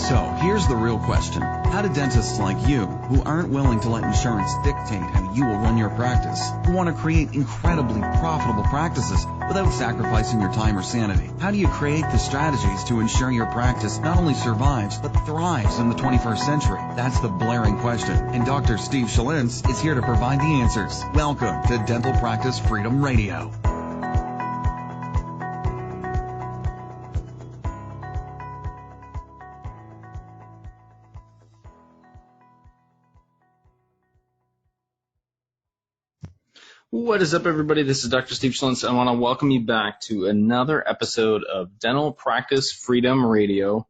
So, here's the real question. How do dentists like you, who aren't willing to let insurance dictate how you will run your practice, who want to create incredibly profitable practices without sacrificing your time or sanity, how do you create the strategies to ensure your practice not only survives, but thrives in the 21st century? That's the blaring question, and Dr. Steve Schalintz is here to provide the answers. Welcome to Dental Practice Freedom Radio. What is up, everybody? This is Dr. Steve Schalintz. I want to welcome you back to another episode of Dental Practice Freedom Radio.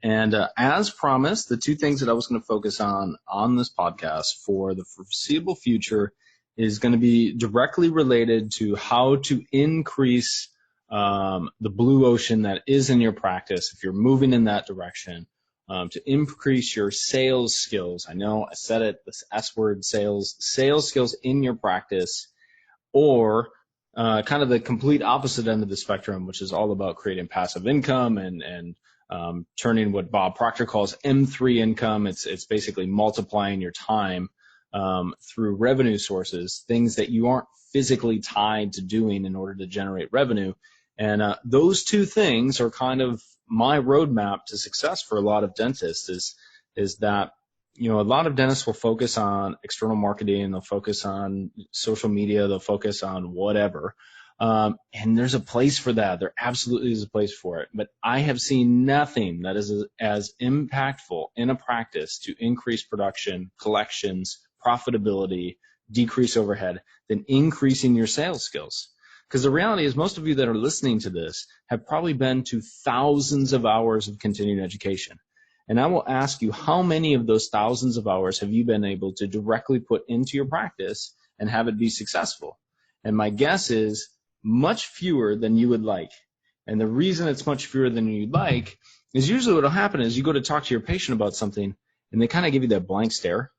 And as promised, the two things that I was going to focus on this podcast for the foreseeable future is going to be directly related to how to increase the blue ocean that is in your practice if you're moving in that direction, to increase your sales skills. I know I said it, this S word, sales skills in your practice, or kind of the complete opposite end of the spectrum, which is all about creating passive income and turning what Bob Proctor calls M3 income. It's basically multiplying your time through revenue sources, things that you aren't physically tied to doing in order to generate revenue. And those two things are kind of my roadmap to success for a lot of dentists is that, you know, a lot of dentists will focus on external marketing, they'll focus on social media, they'll focus on whatever. And there's a place for that. There absolutely is a place for it. But I have seen nothing that is as impactful in a practice to increase production, collections, profitability, decrease overhead than increasing your sales skills. Because the reality is most of you that are listening to this have probably been to thousands of hours of continuing education. And I will ask you, how many of those thousands of hours have you been able to directly put into your practice and have it be successful? And my guess is much fewer than you would like. And the reason it's much fewer than you'd like is usually what will happen is you go to talk to your patient about something and they kind of give you that blank stare.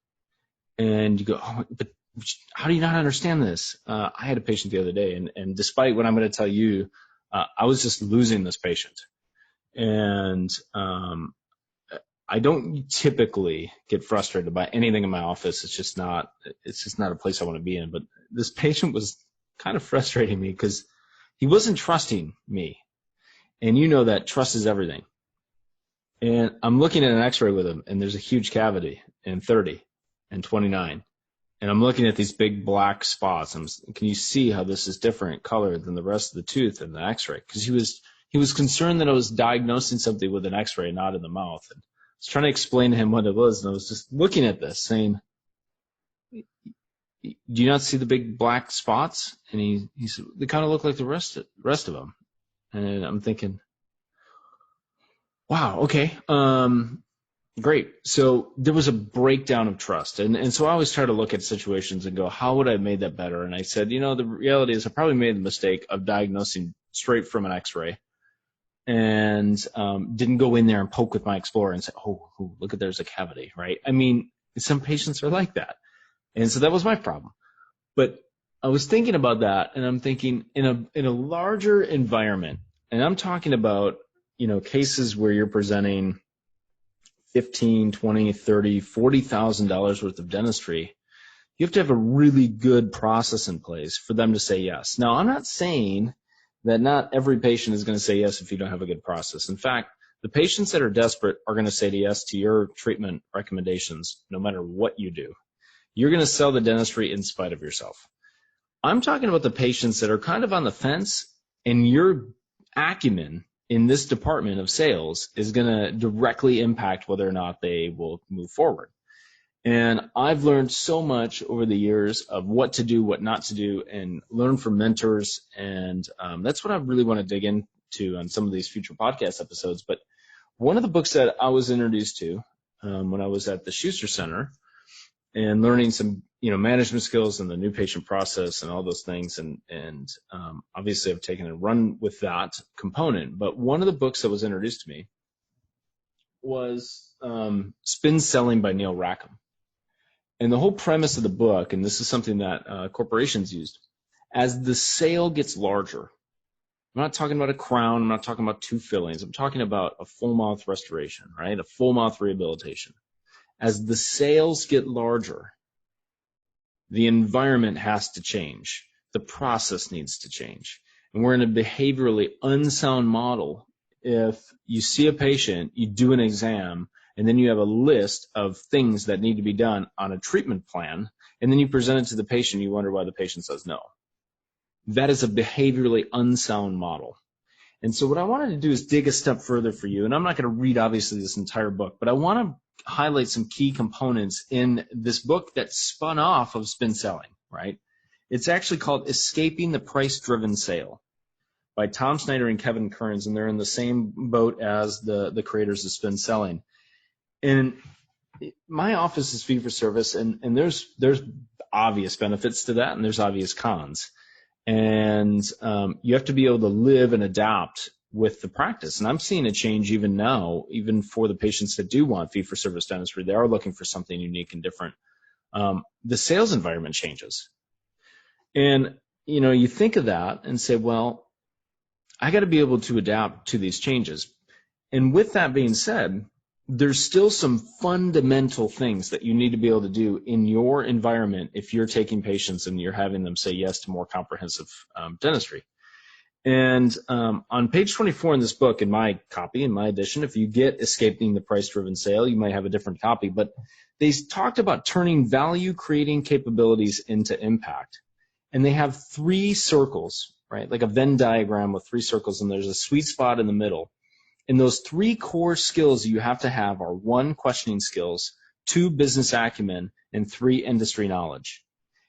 And you go, oh, but how do you not understand this? I had a patient the other day, and despite what I'm going to tell you, I was just losing this patient. And I don't typically get frustrated by anything in my office. It's just not a place I want to be in. But this patient was kind of frustrating me because he wasn't trusting me. And you know that trust is everything. And I'm looking at an x-ray with him, and there's a huge cavity in 30 and 29. And I'm looking at these big black spots. Can you see how this is different color than the rest of the tooth in the x-ray? Because he was concerned that I was diagnosing something with an x-ray, not in the mouth. And I was trying to explain to him what it was, and I was just looking at this saying, do you not see the big black spots? And he said, they kind of look like the rest of them. And I'm thinking, wow, okay, great. So there was a breakdown of trust. And so I always try to look at situations and go, how would I have made that better? And I said, you know, the reality is I probably made the mistake of diagnosing straight from an x-ray and didn't go in there and poke with my Explorer and say, oh, look at, there's a cavity, right? I mean, some patients are like that. And so that was my problem. But I was thinking about that, and I'm thinking in a larger environment, and I'm talking about, you know, cases where you're presenting $15,000, $20,000, $30,000, $40,000 worth of dentistry, you have to have a really good process in place for them to say yes. Now, I'm not saying that not every patient is going to say yes if you don't have a good process. In fact, the patients that are desperate are going to say yes to your treatment recommendations no matter what you do. You're going to sell the dentistry in spite of yourself. I'm talking about the patients that are kind of on the fence, and your acumen in this department of sales is going to directly impact whether or not they will move forward. And I've learned so much over the years of what to do, what not to do, and learn from mentors. And that's what I really want to dig into on some of these future podcast episodes. But one of the books that I was introduced to when I was at the Schuster Center and learning some, you know, management skills and the new patient process and all those things. And obviously I've taken a run with that component. But one of the books that was introduced to me was Spin Selling by Neil Rackham. And the whole premise of the book, and this is something that corporations used, as the sale gets larger, I'm not talking about a crown. I'm not talking about 2 fillings. I'm talking about a full mouth restoration, right? A full mouth rehabilitation. As the sales get larger, the environment has to change. The process needs to change. And we're in a behaviorally unsound model. If you see a patient, you do an exam, and then you have a list of things that need to be done on a treatment plan, and then you present it to the patient, you wonder why the patient says no. That is a behaviorally unsound model. And so what I wanted to do is dig a step further for you. And I'm not going to read, obviously, this entire book, but I want to highlight some key components in this book that spun off of spin selling, right? It's actually called Escaping the Price-Driven Sale by Tom Snyder and Kevin Kearns, and they're in the same boat as the creators of spin selling. And my office is fee-for-service, and there's obvious benefits to that, and there's obvious cons. And you have to be able to live and adapt with the practice. And I'm seeing a change even now, even for the patients that do want fee-for-service dentistry. They are looking for something unique and different. The sales environment changes. And, you think of that and say, well, I got to be able to adapt to these changes. And with that being said, there's still some fundamental things that you need to be able to do in your environment if you're taking patients and you're having them say yes to more comprehensive dentistry. And on page 24 in this book, in my copy, in my edition, if you get Escaping the Price-Driven Sale, you might have a different copy, but they talked about turning value-creating capabilities into impact. And they have 3 circles, right, like a Venn diagram with 3 circles, and there's a sweet spot in the middle. And those 3 core skills you have to have are 1, questioning skills, 2, business acumen, and 3, industry knowledge.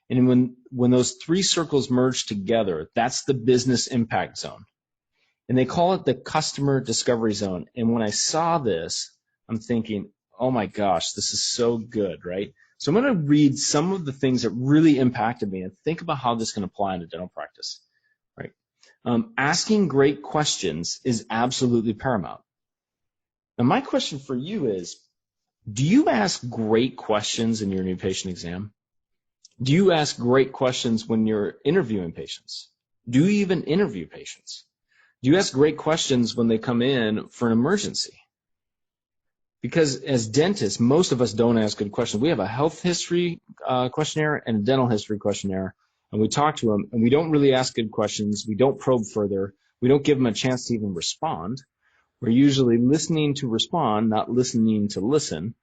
And when those 3 circles merge together, that's the business impact zone. And they call it the customer discovery zone. And when I saw this, I'm thinking, oh my gosh, this is so good, right? So I'm going to read some of the things that really impacted me and think about how this can apply in a dental practice, right? Asking great questions is absolutely paramount. Now, my question for you is, do you ask great questions in your new patient exam? Do you ask great questions when you're interviewing patients? Do you even interview patients? Do you ask great questions when they come in for an emergency? Because as dentists, most of us don't ask good questions. We have a health history questionnaire and a dental history questionnaire, and we talk to them, and we don't really ask good questions. We don't probe further. We don't give them a chance to even respond. We're usually listening to respond, not listening to listen.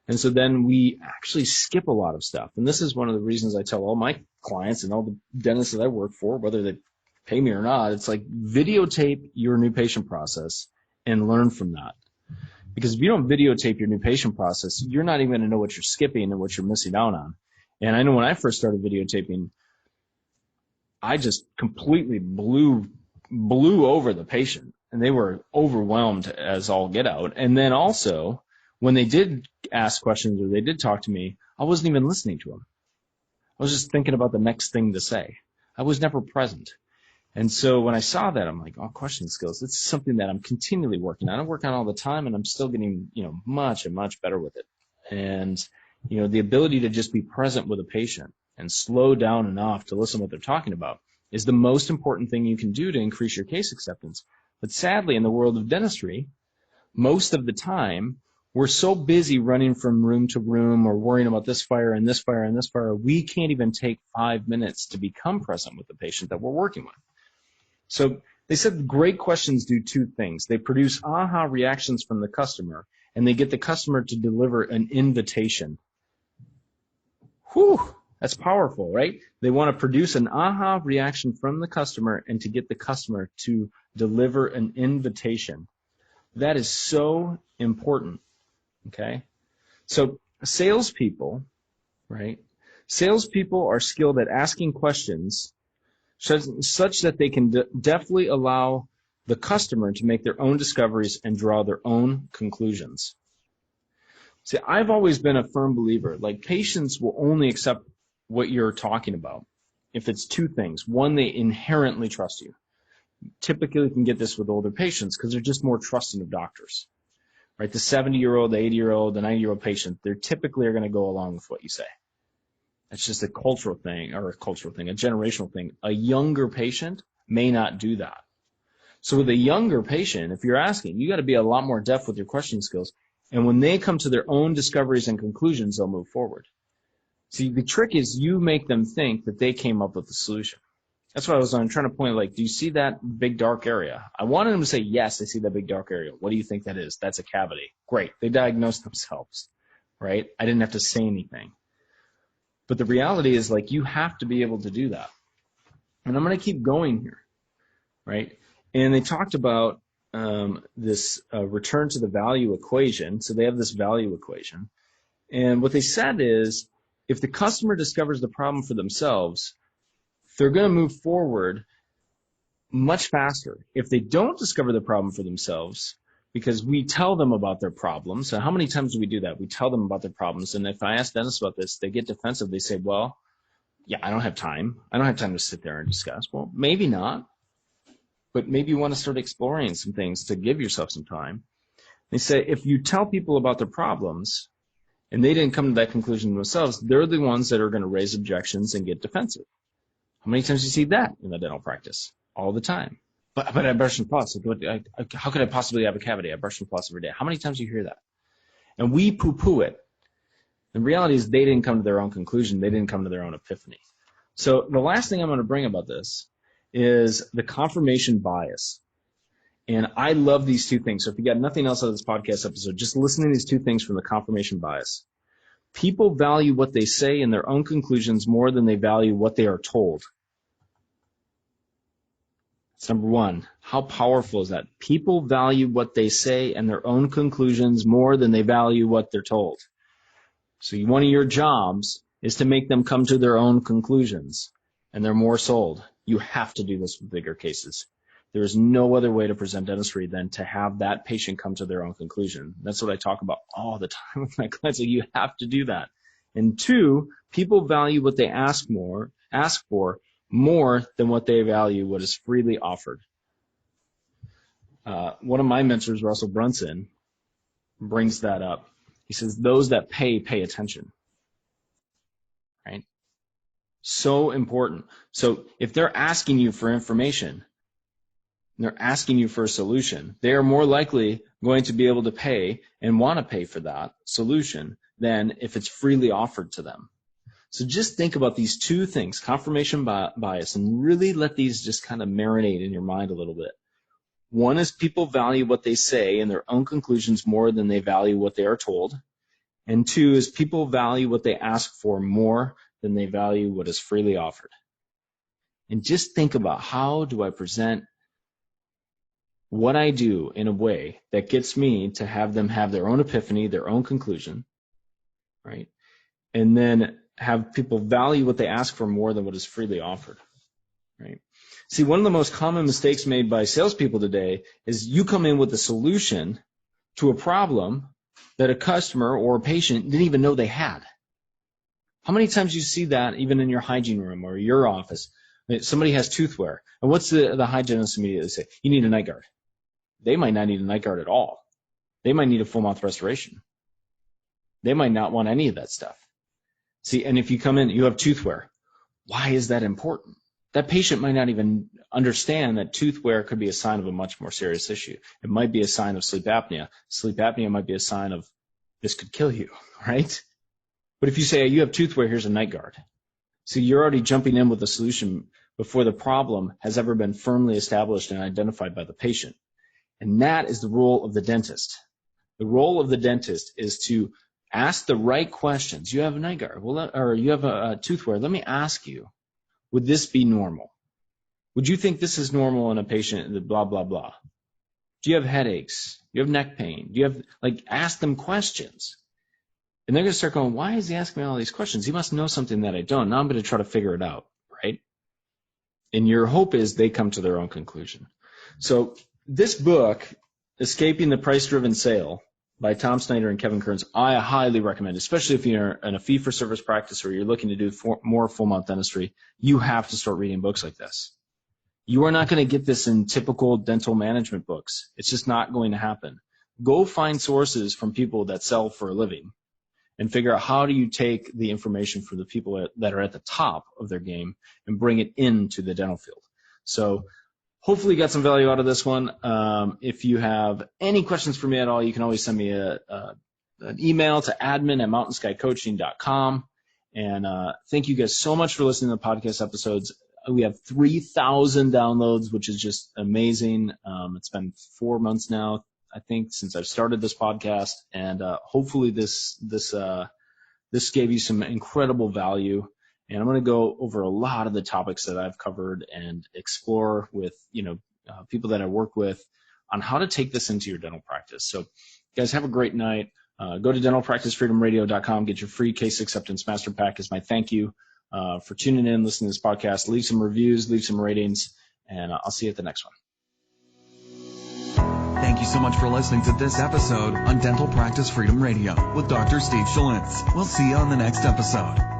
And so then we actually skip a lot of stuff. And this is one of the reasons I tell all my clients and all the dentists that I work for, whether they pay me or not, it's like videotape your new patient process and learn from that. Because if you don't videotape your new patient process, you're not even going to know what you're skipping and what you're missing out on. And I know when I first started videotaping, I just completely blew over the patient, and they were overwhelmed as all get out. And then also, when they did ask questions or they did talk to me, I wasn't even listening to them. I was just thinking about the next thing to say. I was never present. And so when I saw that, I'm like, oh, question skills. It's something that I'm continually working on. I work on all the time, and I'm still getting, much and much better with it. And, the ability to just be present with a patient and slow down enough to listen to what they're talking about is the most important thing you can do to increase your case acceptance. But sadly, in the world of dentistry, most of the time, we're so busy running from room to room or worrying about this fire and this fire and this fire, we can't even take 5 minutes to become present with the patient that we're working with. So they said great questions do 2 things. They produce aha reactions from the customer, and they get the customer to deliver an invitation. Whew, that's powerful, right? They want to produce an aha reaction from the customer and to get the customer to deliver an invitation. That is so important, okay? So salespeople, right? Salespeople are skilled at asking questions such that they can deftly allow the customer to make their own discoveries and draw their own conclusions. See, I've always been a firm believer, like patients will only accept what you're talking about if it's 2 things. 1, they inherently trust you. Typically, you can get this with older patients because they're just more trusting of doctors, right? The 70-year-old, the 80-year-old, the 90-year-old patient, they typically are going to go along with what you say. It's just a cultural thing, a generational thing. A younger patient may not do that. So with a younger patient, if you're asking, you got to be a lot more deft with your questioning skills. And when they come to their own discoveries and conclusions, they'll move forward. See, the trick is you make them think that they came up with the solution. That's what I'm trying to point, like, do you see that big dark area? I wanted them to say, yes, I see that big dark area. What do you think that is? That's a cavity. Great. They diagnosed themselves, right? I didn't have to say anything. But the reality is, like, you have to be able to do that. And I'm going to keep going here, right? And they talked about this return to the value equation. So they have this value equation. And what they said is, if the customer discovers the problem for themselves, they're going to move forward much faster. If they don't discover the problem for themselves, because we tell them about their problems. So how many times do we do that? We tell them about their problems. And if I ask dentists about this, they get defensive. They say, well, yeah, I don't have time. I don't have time to sit there and discuss. Well, maybe not. But maybe you want to start exploring some things to give yourself some time. They say if you tell people about their problems and they didn't come to that conclusion themselves, they're the ones that are going to raise objections and get defensive. How many times do you see that in the dental practice? All the time. But I brush and floss. How could I possibly have a cavity? I brush and floss every day. How many times do you hear that? And we poo-poo it. The reality is they didn't come to their own conclusion. They didn't come to their own epiphany. So the last thing I'm going to bring about this is the confirmation bias. And I love these two things. So if you got nothing else out of this podcast episode, just listen to these two things from the confirmation bias. People value what they say and their own conclusions more than they value what they are told. That's number one. How powerful is that? People value what they say and their own conclusions more than they value what they're told. So one of your jobs is to make them come to their own conclusions, and they're more sold. You have to do this with bigger cases. There is no other way to present dentistry than to have that patient come to their own conclusion. That's what I talk about all the time with my clients. So you have to do that. And two, people value what they ask for more than what they value what is freely offered. One of my mentors, Russell Brunson, brings that up. He says, those that pay attention. Right? So important. So if they're asking you for information, they're asking you for a solution, they are more likely going to be able to pay and want to pay for that solution than if it's freely offered to them. So just think about these two things, confirmation bias, and really let these just kind of marinate in your mind a little bit. One is people value what they say and their own conclusions more than they value what they are told. And two is people value what they ask for more than they value what is freely offered. And just think about, how do I present what I do in a way that gets me to have them have their own epiphany, their own conclusion, right? And then have people value what they ask for more than what is freely offered, right? See, one of the most common mistakes made by salespeople today is you come in with a solution to a problem that a customer or a patient didn't even know they had. How many times do you see that even in your hygiene room or your office? Somebody has tooth wear, and what's the hygienist immediately say? You need a night guard. They might not need a night guard at all. They might need a full mouth restoration. They might not want any of that stuff. See, and if you come in, you have tooth wear. Why is that important? That patient might not even understand that tooth wear could be a sign of a much more serious issue. It might be a sign of sleep apnea. Sleep apnea might be a sign of this could kill you, right? But if you say, you have tooth wear, here's a night guard. So you're already jumping in with a solution before the problem has ever been firmly established and identified by the patient. And that is the role of the dentist. The role of the dentist is to ask the right questions. You have a night guard, or you have a tooth wear. Let me ask you, would this be normal? Would you think this is normal in a patient that blah, blah, blah? Do you have headaches? Do you have neck pain? Do you have, ask them questions. And they're going to start going, why is he asking me all these questions? He must know something that I don't. Now I'm going to try to figure it out, right? And your hope is they come to their own conclusion. So this book, Escaping the Price-Driven Sale, by Tom Snyder and Kevin Kearns, I highly recommend, especially if you're in a fee-for-service practice or you're looking to do more full-mouth dentistry. You have to start reading books like this. You are not going to get this in typical dental management books. It's just not going to happen. Go find sources from people that sell for a living and figure out how do you take the information from the people that are at the top of their game and bring it into the dental field. So hopefully you got some value out of this one. If you have any questions for me at all, you can always send me an email to admin@mountainskycoaching.com. And thank you guys so much for listening to the podcast episodes. We have 3,000 downloads, which is just amazing. It's been 4 months now, I think, since I've started this podcast, and hopefully this gave you some incredible value. And I'm going to go over a lot of the topics that I've covered and explore with people that I work with on how to take this into your dental practice. So, guys, have a great night. Go to dentalpracticefreedomradio.com. Get your free case acceptance master pack as my thank you for tuning in, listening to this podcast. Leave some reviews, leave some ratings, and I'll see you at the next one. Thank you so much for listening to this episode on Dental Practice Freedom Radio with Dr. Steve Schlitz. We'll see you on the next episode.